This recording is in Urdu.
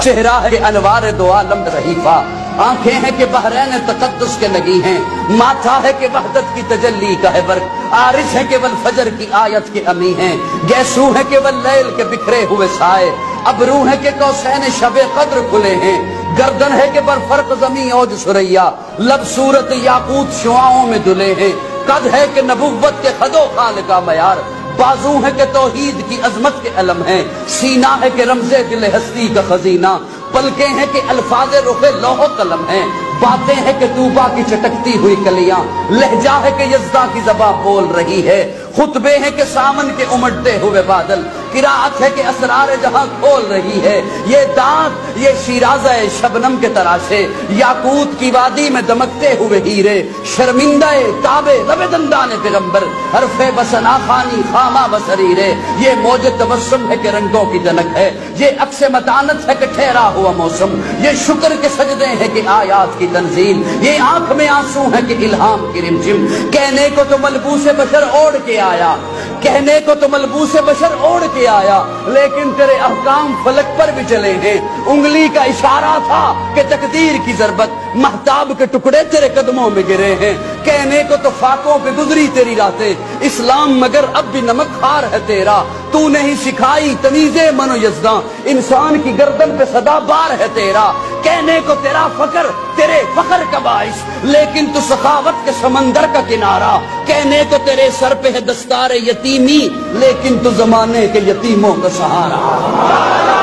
چہرہ ہے انوار دو عالم صحیفہ، آنکھیں ہیں کہ بحرین تقدس کے لگی ہیں، ماتھا ہے کہ وحدت کی تجلی کا ہے برق، عارض ہے کہ والفجر کی آیت کے امی ہیں، گیسو ہے کہ واللیل کے بکھرے ہوئے سائے، ابرو ہے کہ قوسین شب قدر کھلے ہیں، گردن ہے کہ برفرق زمین اوج سریا، لب صورت یاقوت شعاؤں میں دلے ہیں، قد ہے کہ نبوت کے خد و خال کا معیار، بازو ہے کہ توحید کی عظمت کے علم ہیں، سینہ ہے کہ رمز دل ہستی کا خزینہ، پلکیں ہیں کہ الفاظ رخ لوح و قلم ہیں، باتیں ہیں کہ طوبا کی چٹکتی ہوئی کلیاں، لہجہ ہے کہ یزداں کی زباں بول رہی ہے، خطبے ہیں کہ سامن کے امڑتے ہوئے بادل، قراءت ہے کہ اسرار جہاں کھول رہی ہے، یہ دانت یہ شیرازہ شبنم کے تراشے، یاقوت کی وادی میں دمکتے ہوئے ہیرے، شرمندہ تابے لب دندان پیغمبر، حرف بسنا خانی خامہ بسریرے، یہ موج تبسم ہے کہ رنگوں کی جنک ہے، یہ عکس متانت ہے کہ ٹھہرا ہوا موسم، یہ شکر کے سجدے ہیں کہ آیات کی تنزیل، یہ آنکھ میں آنسو ہے کہ الہام کی رمجم، کہنے کو تو ملبوس بشر اوڑھ کے آیا، کہنے کو تو ملبوس بشر اوڑھ کے آیا، لیکن تیرے احکام فلک پر بھی چلے ہیں، انگلی کا اشارہ تھا کہ تقدیر کی ضربت، مہتاب کے ٹکڑے تیرے قدموں میں گرے ہیں، کہنے کو تو فاقوں پہ گزری تیری راتیں، اسلام مگر اب بھی نمک خار ہے تیرا، تو نہیں سکھائی تمیز من و یزداں، انسان کی گردن پہ صدا بار ہے تیرا، کہنے کو تیرا فقر تیرے فخر کا باعث، لیکن تو سخاوت کے سمندر کا کنارہ، کہنے کو تیرے سر پہ ہے دستار یتیمی، لیکن تو زمانے کے یتیموں کا سہارا۔